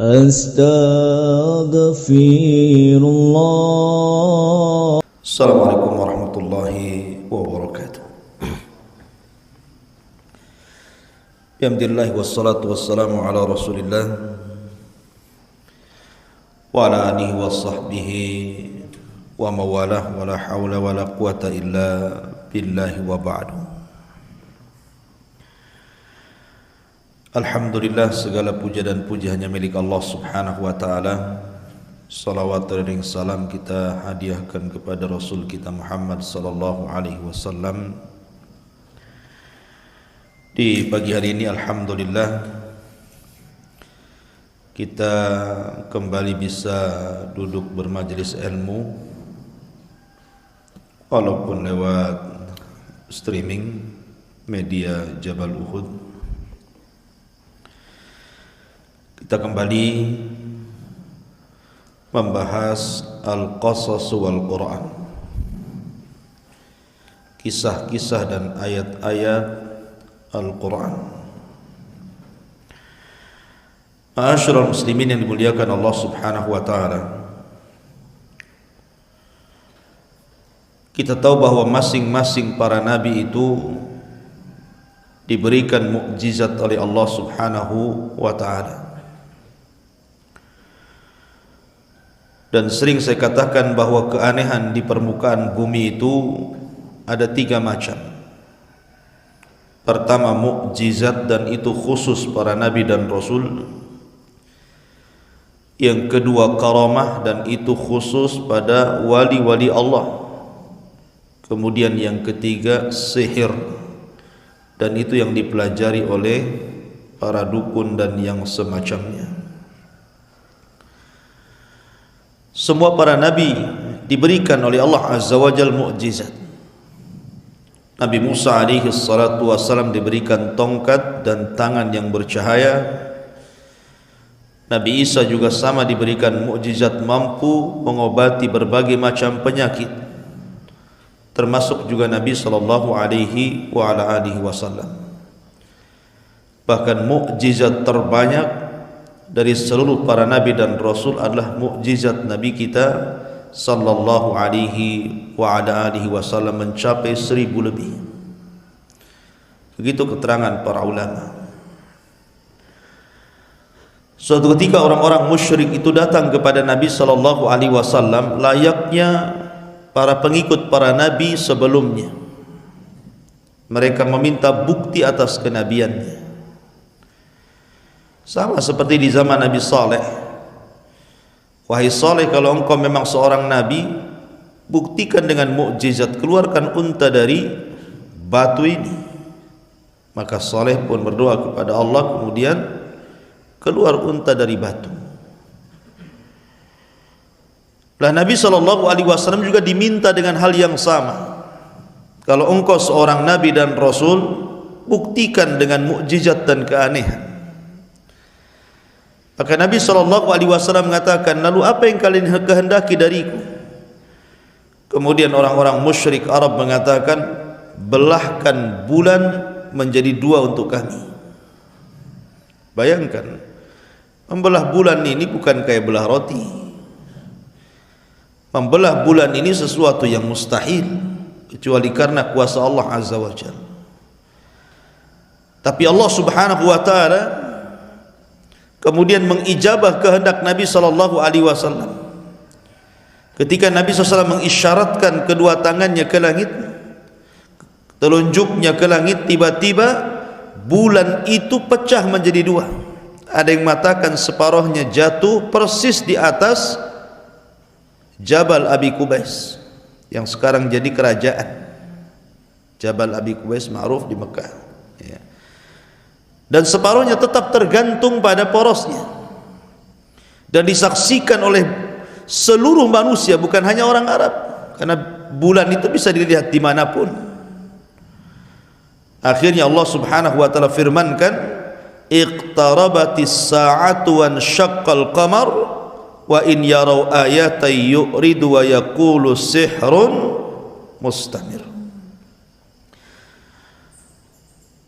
Astaghfirullah. Assalamualaikum warahmatullahi wabarakatuh. Alhamdulillah wassalatu wassalamu ala Rasulillah wa ala alihi wa sahbihi wa mawalah wa la hawla wa la quwata illa billahi wa ba'du. Alhamdulillah, segala puja dan puji hanya milik Allah subhanahu wa ta'ala. Salawat dan salam kita hadiahkan kepada Rasul kita Muhammad sallallahu alaihi wasallam. Di pagi hari ini alhamdulillah kita kembali bisa duduk bermajelis ilmu walaupun lewat streaming media Jabal Uhud. Kita kembali membahas Al-Qasas wal Quran, kisah-kisah dan ayat-ayat Al-Quran. Ma'asyiral muslimin yang dimuliakan Allah subhanahu wa ta'ala, kita tahu bahwa masing-masing para nabi itu diberikan mukjizat oleh Allah subhanahu wa ta'ala. Dan sering saya katakan bahwa keanehan di permukaan bumi itu ada 3 macam. Pertama mukjizat, dan itu khusus para nabi dan rasul. Yang kedua karamah, dan itu khusus pada wali-wali Allah. Kemudian yang ketiga sihir, dan itu yang dipelajari oleh para dukun dan yang semacamnya. Semua para nabi diberikan oleh Allah Azza wa Jalla mukjizat. Nabi Musa alaihi salatu wassalam diberikan tongkat dan tangan yang bercahaya. Nabi Isa juga sama diberikan mukjizat mampu mengobati berbagai macam penyakit, termasuk juga Nabi sallallahu alaihi wa ala alihi wasallam. Bahkan mukjizat terbanyak dari seluruh para nabi dan rasul adalah mukjizat nabi kita sallallahu alaihi wa ala alihi wasallam, mencapai 1000 lebih. Begitu keterangan para ulama. Suatu ketika orang-orang musyrik itu datang kepada Nabi sallallahu alaihi wasallam layaknya para pengikut para nabi sebelumnya. Mereka meminta bukti atas kenabiannya. Sama seperti di zaman Nabi Saleh. Wahai Saleh, kalau engkau memang seorang nabi, buktikan dengan mukjizat, keluarkan unta dari batu ini. Maka Saleh pun berdoa kepada Allah, kemudian keluar unta dari batu. Lah Nabi SAW juga diminta dengan hal yang sama. Kalau engkau seorang nabi dan rasul, buktikan dengan mukjizat dan keanehan. Maka Nabi SAW mengatakan, lalu apa yang kalian kehendaki dariku? Kemudian orang-orang musyrik Arab mengatakan, belahkan bulan menjadi 2 untuk kami. Bayangkan, membelah bulan ini bukan kayak belah roti. Membelah bulan ini sesuatu yang mustahil, kecuali karena kuasa Allah Azza wa Jalla. Tapi Allah subhanahu wa ta'ala kemudian mengijabah kehendak Nabi sallallahu alaihi wasallam. Ketika Nabi SAW mengisyaratkan kedua tangannya ke langit, telunjuknya ke langit, tiba-tiba bulan itu pecah menjadi 2. Ada yang mengatakan separuhnya jatuh persis di atas Jabal Abi Qubais yang sekarang jadi kerajaan. Jabal Abi Qubais ma'ruf di Mekah, ya. Dan separuhnya tetap tergantung pada porosnya dan disaksikan oleh seluruh manusia, bukan hanya orang Arab, karena bulan itu bisa dilihat dimanapun. Akhirnya Allah subhanahu wa ta'ala firmankan, iqtarabatis sa'atu wan syaqqal qamar wa in yarau ayatan yu'ridu wa yaqulu sihrun mustamir.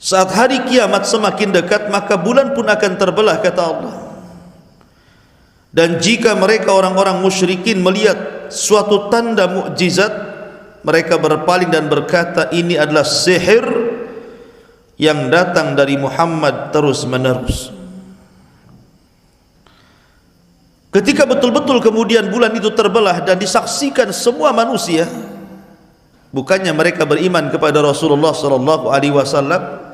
Saat hari kiamat semakin dekat, maka bulan pun akan terbelah, kata Allah. Dan jika mereka orang-orang musyrikin melihat suatu tanda mukjizat, mereka berpaling dan berkata, ini adalah sihir yang datang dari Muhammad terus menerus. Ketika betul-betul kemudian bulan itu terbelah dan disaksikan semua manusia, bukannya mereka beriman kepada Rasulullah sallallahu alaihi wasallam,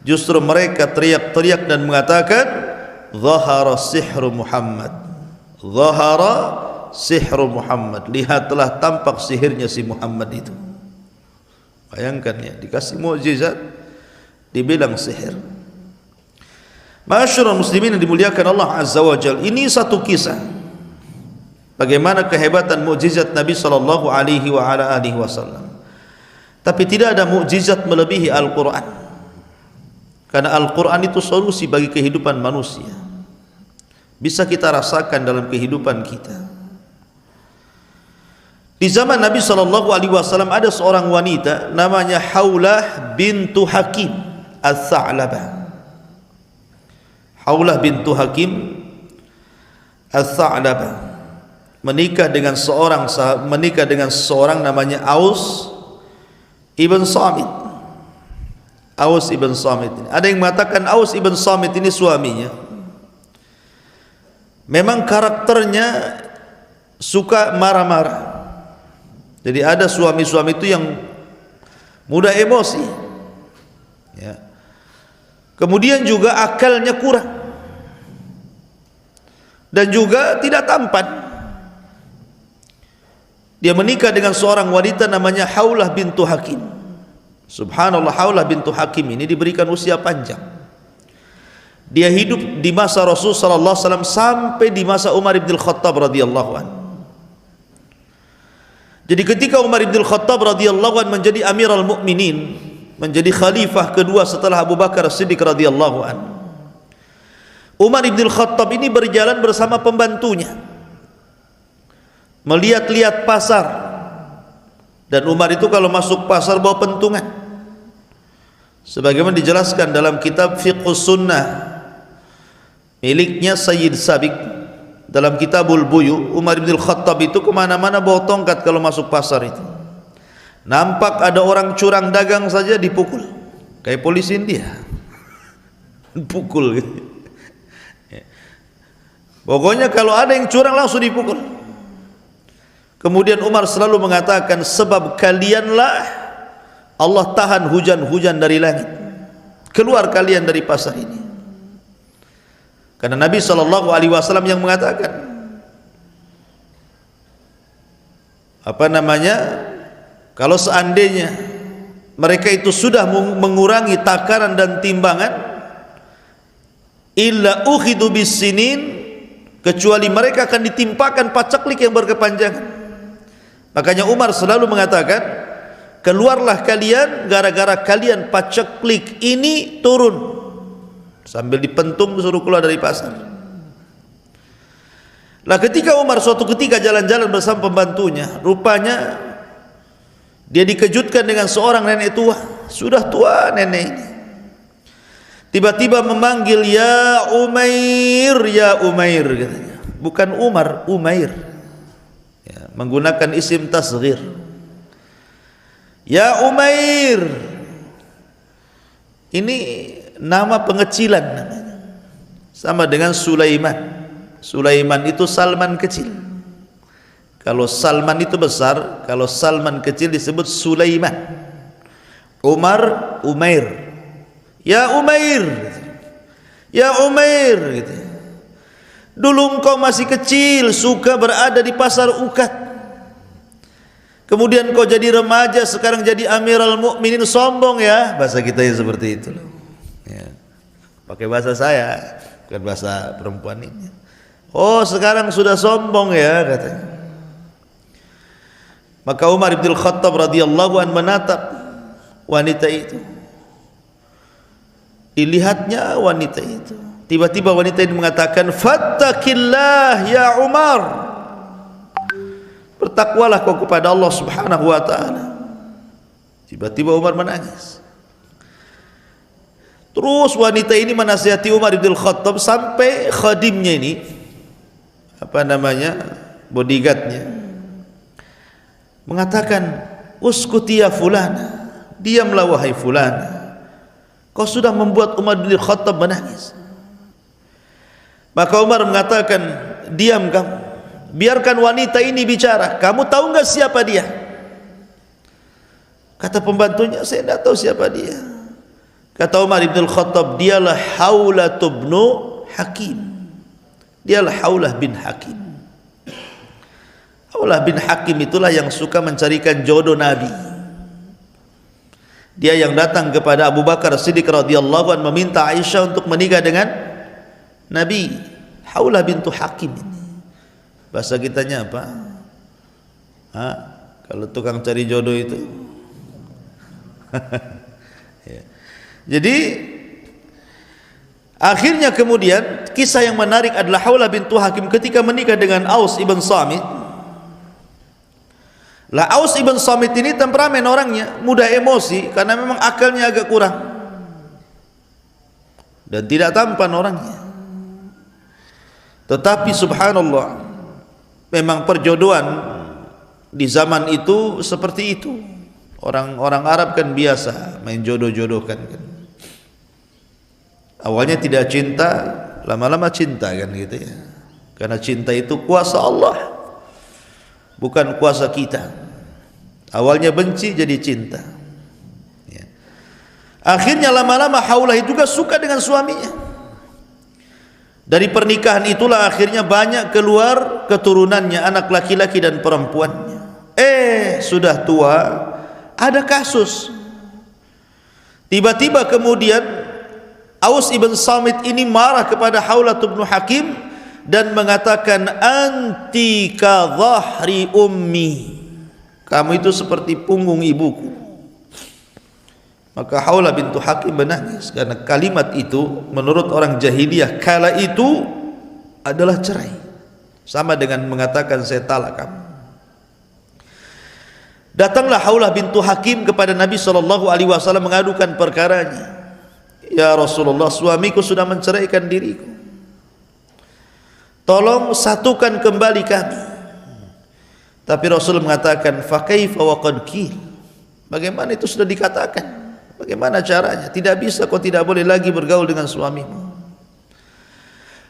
justru mereka teriak-teriak dan mengatakan, zahara sihru Muhammad, zahara sihru Muhammad, lihatlah tampak sihirnya si Muhammad itu. Bayangkan ya, dikasih mukjizat dibilang sihir. Ma'asyiral muslimin yang dimuliakan Allah Azza wa Jalla, ini satu kisah bagaimana kehebatan mukjizat Nabi sallallahu alaihi wasallam. Tapi tidak ada mukjizat melebihi Al-Qur'an. Karena Al-Qur'an itu solusi bagi kehidupan manusia. Bisa kita rasakan dalam kehidupan kita. Di zaman Nabi sallallahu alaihi wasallam ada seorang wanita namanya Haulah bintu Hakim Al-Tha'labah. Haulah bintu Hakim Al-Tha'labah menikah dengan seorang namanya Aus ibn Samit. Aus ibn Samit ini, ada yang mengatakan Aus ibn Samit ini suaminya. Memang karakternya suka marah-marah. Jadi ada suami-suami itu yang mudah emosi, ya. Kemudian juga akalnya kurang dan juga tidak tampan. Dia menikah dengan seorang wanita namanya Haulah bintu Hakim. Subhanallah, Haulah bintu Hakim ini diberikan usia panjang. Dia hidup di masa Rasul sallallahu alaihi wasallam sampai di masa Umar bin Khattab radhiyallahu anhu. Jadi ketika Umar bin Khattab radhiyallahu anhu menjadi Amirul Mukminin, menjadi khalifah kedua setelah Abu Bakar Siddiq radhiyallahu anhu, Umar bin Khattab ini berjalan bersama pembantunya melihat-lihat pasar. Dan Umar itu kalau masuk pasar bawa pentungan, sebagaimana dijelaskan dalam kitab Fiqhus Sunnah miliknya Sayyid Sabiq dalam Kitabul Buyu. Umar bin Khattab itu kemana-mana bawa tongkat kalau masuk pasar itu. Nampak ada orang curang dagang saja dipukul, kayak polisi India. Pukul gitu. Pokoknya kalau ada yang curang langsung dipukul. Kemudian Umar selalu mengatakan, sebab kalianlah Allah tahan hujan-hujan dari langit, keluar kalian dari pasar ini. Karena Nabi sallallahu alaihi wasallam yang mengatakan, kalau seandainya mereka itu sudah mengurangi takaran dan timbangan, illa ukhidu bisinin, kecuali mereka akan ditimpakan pacaklik yang berkepanjangan. Makanya Umar selalu mengatakan, keluarlah kalian gara-gara kalian pacaklik ini turun. Sambil dipentung suruh keluar dari pasar. Lah ketika Umar suatu ketika jalan-jalan bersama pembantunya, rupanya dia dikejutkan dengan seorang nenek tua, sudah tua nenek ini. Tiba-tiba memanggil, ya Umair, ya Umair katanya. Bukan Umar, Umair. Ya, menggunakan isim tasghir. Ya Umair. Ini nama pengecilan namanya. Sama dengan Sulaiman. Sulaiman itu Salman kecil. Kalau Salman itu besar, kalau Salman kecil disebut Sulaiman. Umar, Umair. Ya Umair, ya Umair gitu. Dulu engkau masih kecil, suka berada di pasar ukat. Kemudian kau jadi remaja, sekarang jadi Amirul Mukminin, sombong ya. Bahasa kita ya seperti itu loh. Ya. Pakai bahasa saya, bukan bahasa perempuan ini. Oh, sekarang sudah sombong ya katanya. Maka Umar bin Khattab radhiyallahu anhu menatap wanita itu. Dilihatnya wanita itu. Tiba-tiba wanita ini mengatakan, "Fattaqillah ya Umar." Bertakwalah kau kepada Allah Subhanahu wa taala. Tiba-tiba Umar menangis. Terus wanita ini menasihati Umar bin Khattab sampai khadimnya ini, bodyguardnya, mengatakan, uskuti ya fulana, diamlah wahai fulana, kau sudah membuat Umar bin Khattab menangis. Maka Umar mengatakan, diam kamu, biarkan wanita ini bicara, kamu tahu enggak siapa dia? Kata pembantunya, saya tidak tahu siapa dia. Kata Umar bin Khattab, dialah Haulah bin Hakim. Dialah Haulah bin Hakim. Haulah bin Hakim itulah yang suka mencarikan jodoh Nabi. Dia yang datang kepada Abu Bakar Siddiq radhiyallahu anhu meminta Aisyah untuk menikah dengan Nabi. Haulah bintu Hakim ini. Bahasa kitanya apa? Kalau tukang cari jodoh itu. Ya. Jadi akhirnya kemudian kisah yang menarik adalah Haulah bintu Hakim ketika menikah dengan Aus ibn Samit. Lah Aus ibn Samit ini temperamen orangnya, mudah emosi karena memang akalnya agak kurang dan tidak tampan orangnya. Tetapi subhanallah, memang perjodohan di zaman itu seperti itu. Orang Arab kan biasa main jodoh-jodohkan kan. Awalnya tidak cinta, lama-lama cinta kan gitu ya. Karena cinta itu kuasa Allah, bukan kuasa kita. Awalnya benci jadi cinta ya. Akhirnya lama-lama Haulah juga suka dengan suaminya. Dari pernikahan itulah akhirnya banyak keluar keturunannya, anak laki-laki dan perempuannya. Sudah tua, ada kasus. Tiba-tiba kemudian Aus ibn Samit ini marah kepada Haulah bin Hakim dan mengatakan, anti ka dhahri ummi, kamu itu seperti punggung ibuku. Maka Haulah bintu Hakim menangis karena kalimat itu menurut orang jahiliyah kala itu adalah cerai, sama dengan mengatakan saya talak kamu. Datanglah Haulah bintu Hakim kepada Nabi SAW mengadukan perkaranya. Ya Rasulullah, suamiku sudah menceraikan diriku, tolong satukan kembali kami. Tapi Rasul mengatakan, fa kaifa wa qad qil, bagaimana itu sudah dikatakan, bagaimana caranya? Tidak bisa, kau tidak boleh lagi bergaul dengan suamimu.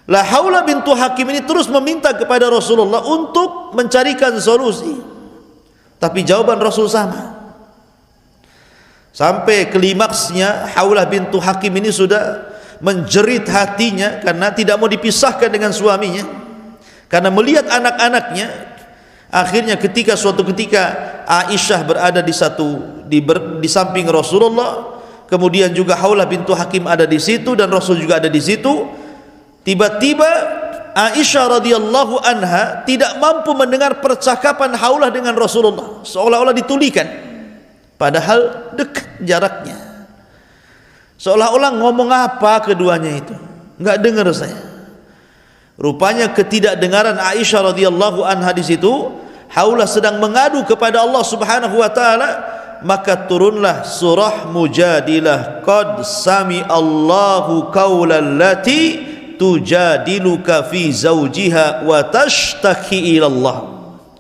Lah Haulah bintu Hakim ini terus meminta kepada Rasulullah untuk mencarikan solusi, tapi jawaban Rasul sama. Sampai klimaksnya Haulah bintu Hakim ini sudah menjerit hatinya karena tidak mau dipisahkan dengan suaminya, karena melihat anak-anaknya. Akhirnya suatu ketika Aisyah berada di samping Rasulullah, kemudian juga Haulah bintu Hakim ada di situ dan Rasul juga ada di situ. Tiba-tiba Aisyah radhiyallahu anha tidak mampu mendengar percakapan Haulah dengan Rasulullah, seolah-olah ditulikan, padahal dekat jaraknya. Seolah-olah ngomong apa keduanya itu, nggak dengar saya. Rupanya ketidakdengaran Aisyah radhiyallahu anha di situ. Haulah sedang mengadu kepada Allah Subhanahu wa taala, maka turunlah surah Mujadilah, qad sami Allahu qaulal lati tujadiluka fi zawjiha wa tashtaki ila Allah.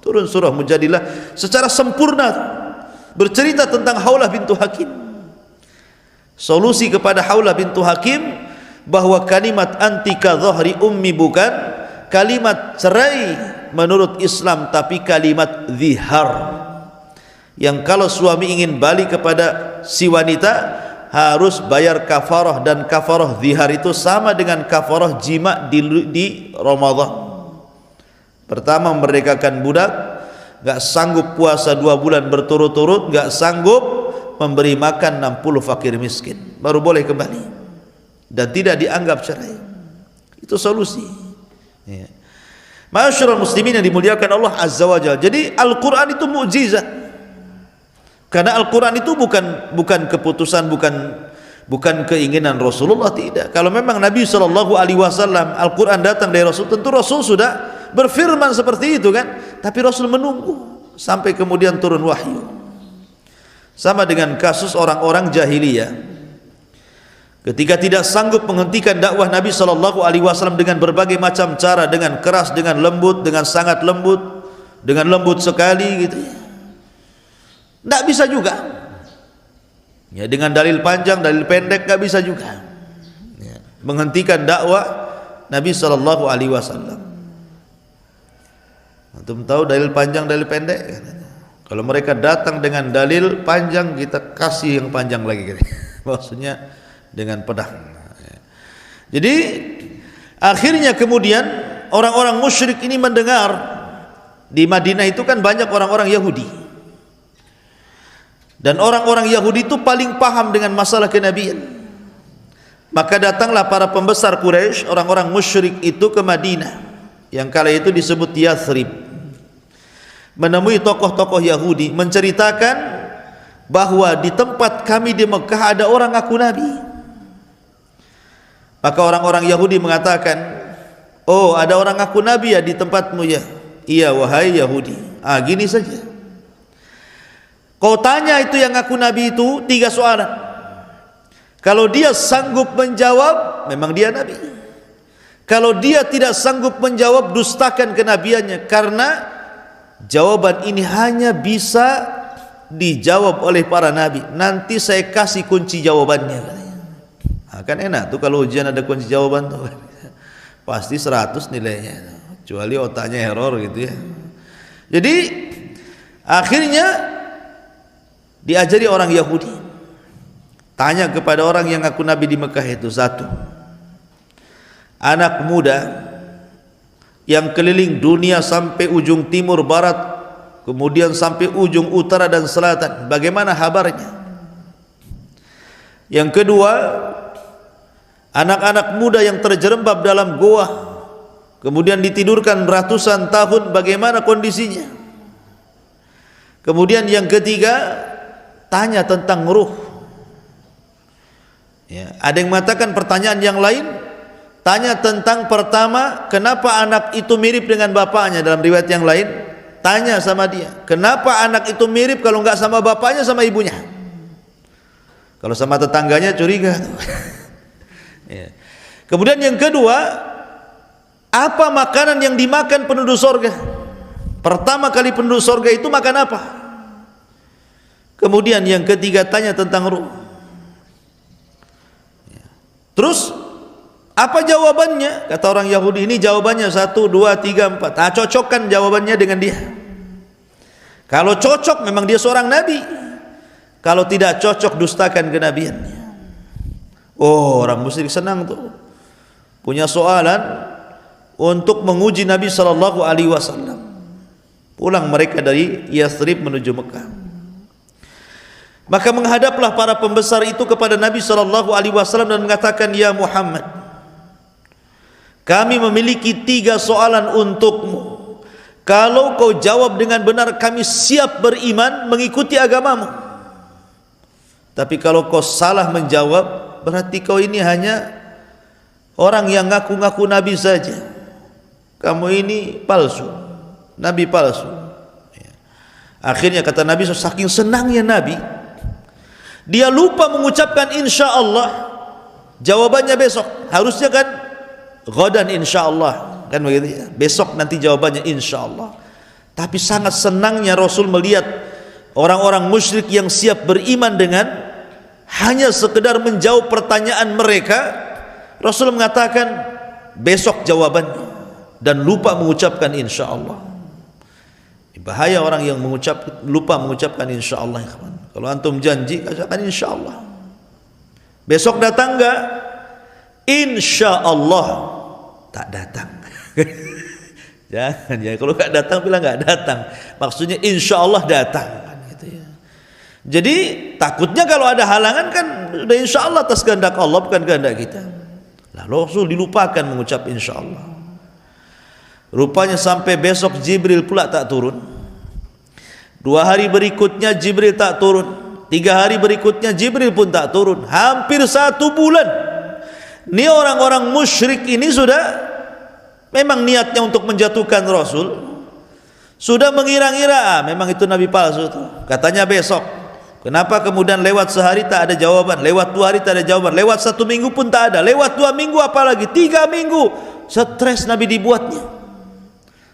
Turun surah Mujadilah secara sempurna bercerita tentang Haulah bintu Hakim. Solusi kepada Haulah bintu Hakim bahwa kalimat antika dhahri ummi bukan kalimat cerai menurut Islam, tapi kalimat zihar, yang kalau suami ingin balik kepada si wanita harus bayar kafarah, dan kafarah zihar itu sama dengan kafarah jima di Ramadan. Pertama, memerdekakan budak, gak sanggup puasa 2 bulan berturut-turut, gak sanggup memberi makan 60 fakir miskin, baru boleh kembali dan tidak dianggap cerai. Itu solusi ya. Ma'asyiral muslimin yang dimuliakan Allah Azza wa Jalla. Jadi Al-Quran itu mukjizat, karena Al-Quran itu bukan keputusan, bukan keinginan Rasulullah, tidak. Kalau memang Nabi SAW Al-Quran datang dari Rasul, tentu Rasul sudah berfirman seperti itu kan. Tapi Rasul menunggu sampai kemudian turun wahyu. Sama dengan kasus orang-orang jahiliyah. ketika tidak sanggup menghentikan dakwah Nabi SAW dengan berbagai macam cara, dengan keras, dengan lembut, dengan sangat lembut, dengan lembut sekali gitu ya, tidak bisa juga ya, dengan dalil panjang, dalil pendek tidak bisa juga ya, menghentikan dakwah Nabi SAW. Antum tahu dalil panjang, dalil pendek? Kalau mereka datang dengan dalil panjang, kita kasih yang panjang lagi, maksudnya dengan pedang. Jadi akhirnya kemudian orang-orang musyrik ini mendengar, di Madinah itu kan banyak orang-orang Yahudi, dan orang-orang Yahudi itu paling paham dengan masalah kenabian. Maka datanglah para pembesar Quraisy, orang-orang musyrik itu ke Madinah yang kala itu disebut Yathrib, menemui tokoh-tokoh Yahudi, menceritakan bahwa di tempat kami di Mekah ada orang ngaku Nabi. Maka orang-orang Yahudi mengatakan, oh ada orang ngaku Nabi ya di tempatmu ya? Iya wahai Yahudi. Gini saja, kau tanya itu yang ngaku Nabi itu 3 soalan. Kalau dia sanggup menjawab, memang dia Nabi. Kalau dia tidak sanggup menjawab, dustakan kenabiannya, karena jawaban ini hanya bisa dijawab oleh para nabi. Nanti saya kasih kunci jawabannya. Kan enak tuh kalau ujian ada kunci jawaban tuh, pasti 100 nilainya, kecuali otaknya error gitu ya. Jadi akhirnya diajari orang Yahudi, tanya kepada orang yang ngaku Nabi di Mekah itu, satu, anak muda yang keliling dunia sampai ujung timur barat, kemudian sampai ujung utara dan selatan, bagaimana kabarnya? Yang kedua, anak-anak muda yang terjerembab dalam goa, kemudian ditidurkan ratusan tahun, bagaimana kondisinya? Kemudian yang ketiga, tanya tentang ruh ya. Ada yang mengatakan pertanyaan yang lain, tanya tentang pertama, kenapa anak itu mirip dengan bapaknya. Dalam riwayat yang lain, tanya sama dia, kenapa anak itu mirip kalau enggak sama bapaknya, sama ibunya? Kalau sama tetangganya curiga ya. Kemudian yang kedua, apa makanan yang dimakan penduduk surga? Pertama kali penduduk surga itu makan apa? Kemudian yang ketiga, tanya tentang ruh ya. Terus apa jawabannya? Kata orang Yahudi ini, jawabannya 1, 2, 3, 4. Cocokkan jawabannya dengan dia. Kalau cocok, memang dia seorang nabi. Kalau tidak cocok, dustakan kenabiannya. Oh, orang musyrik senang tuh, punya soalan untuk menguji Nabi SAW. Pulang mereka dari Yathrib menuju Mekah. Maka menghadaplah para pembesar itu kepada Nabi SAW dan mengatakan, ya Muhammad, kami memiliki 3 soalan untukmu. Kalau kau jawab dengan benar, kami siap beriman mengikuti agamamu. Tapi kalau kau salah menjawab, berarti kau ini hanya orang yang ngaku-ngaku nabi saja. Kamu ini palsu, nabi palsu. Akhirnya kata Nabi, saking senangnya Nabi, dia lupa mengucapkan insya Allah. Jawabannya besok. Harusnya kan ghadan insya Allah, kan begitu ya? Besok nanti jawabannya insya Allah. Tapi sangat senangnya Rasul melihat orang-orang musyrik yang siap beriman dengan hanya sekedar menjawab pertanyaan mereka. Rasul mengatakan besok jawabannya, dan lupa mengucapkan insya Allah. Bahaya orang yang lupa mengucapkan insya Allah. Kalau antum janji, katakan insya Allah. Besok datang enggak? Insya Allah tak datang. Jangan ya, kalau enggak datang bilang enggak datang. Maksudnya insya Allah datang. Jadi takutnya kalau ada halangan, kan udah insya Allah atas kehendak Allah, bukan kehendak kita. Lalu Rasul dilupakan mengucap insya Allah. Rupanya sampai besok Jibril pula tak turun. 2 hari berikutnya Jibril tak turun. 3 hari berikutnya Jibril pun tak turun. Hampir 1 bulan. Ini orang-orang musyrik ini sudah memang niatnya untuk menjatuhkan Rasul. Sudah mengira-ngira memang itu nabi palsu tuh. Katanya besok. Kenapa kemudian lewat sehari tak ada jawaban, lewat 2 hari tak ada jawaban, lewat 1 minggu pun tak ada, lewat 2 minggu apalagi 3 minggu, stres Nabi dibuatnya,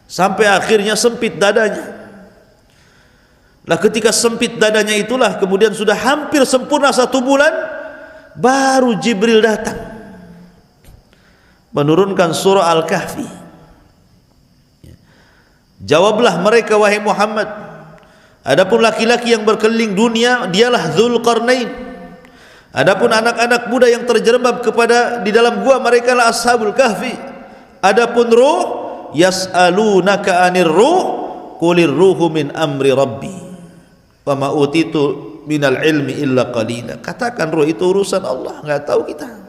sampai akhirnya sempit dadanya. Lah ketika sempit dadanya itulah kemudian sudah hampir sempurna 1 bulan, baru Jibril datang menurunkan surah Al-Kahfi. Jawablah mereka wahai Muhammad, adapun laki-laki yang berkeliling dunia dialah Dzulqarnain. Adapun anak-anak muda yang terjerembab di dalam gua, mereka lah Ashabul Kahfi. Adapun ruh, yas'alunaka 'anir ruh, qulir ruhu min amri rabbi. Wa ma utitu minal ilmi illa qalila. Katakan ruh itu urusan Allah, enggak tahu kita.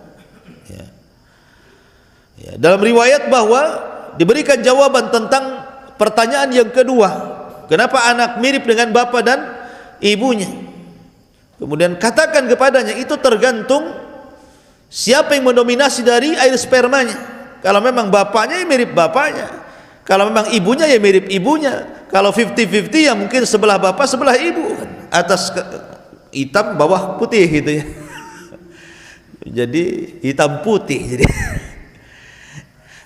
Ya, dalam riwayat bahwa diberikan jawaban tentang pertanyaan yang kedua, kenapa anak mirip dengan bapa dan ibunya. Kemudian katakan kepadanya, itu tergantung siapa yang mendominasi dari air spermanya. Kalau memang bapaknya ya mirip bapaknya, kalau memang ibunya ya mirip ibunya. Kalau 50-50 ya mungkin sebelah bapak sebelah ibu, atas hitam bawah putih gitu ya. Jadi hitam putih jadi.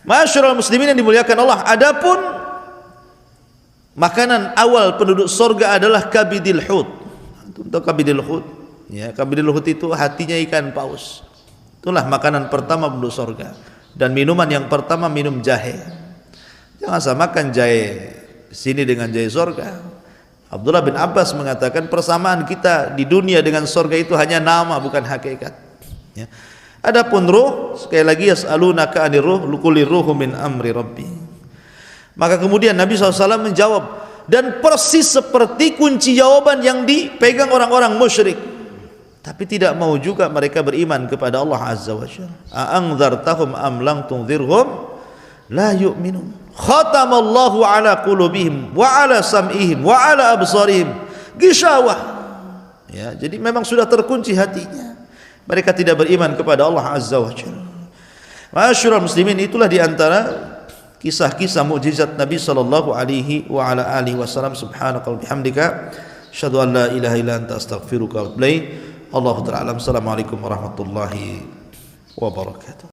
Masyarul muslimin yang dimuliakan Allah, adapun makanan awal penduduk surga adalah kabidil hut. Untuk kabidil hut, ya, kabidil hut itu hatinya ikan paus. Itulah makanan pertama penduduk surga. Dan minuman yang pertama minum jahe. Jangan samakan jahe sini dengan jahe surga. Abdullah bin Abbas mengatakan persamaan kita di dunia dengan surga itu hanya nama, bukan hakikat. Ya. Adapun ruh, sekali lagi yas'alunaka 'anir ruh, qulir ruhu min amri rabbi. Maka kemudian Nabi SAW menjawab, dan persis seperti kunci jawaban yang dipegang orang-orang musyrik, tapi tidak mau juga mereka beriman kepada Allah Azza wa Jalla. A'anzartahum am lam tunzirhum la yu'minun. Khatamallahu ala qulubihim wa ala sam'ihim wa ala absarihim ghishawah. Ya, jadi memang sudah terkunci hatinya. Mereka tidak beriman kepada Allah Azza wa Jalla. Masyarul muslimin, itulah diantara kisah-kisah mukjizat Nabi sallallahu alaihi wa ala alihi wasallam. Subhanakallahumma bihamdika asyhadu an la ilaha illa anta astaghfiruka wa atubu ilaik. Allahu ta'ala alam. Assalamualaikum warahmatullahi wabarakatuh.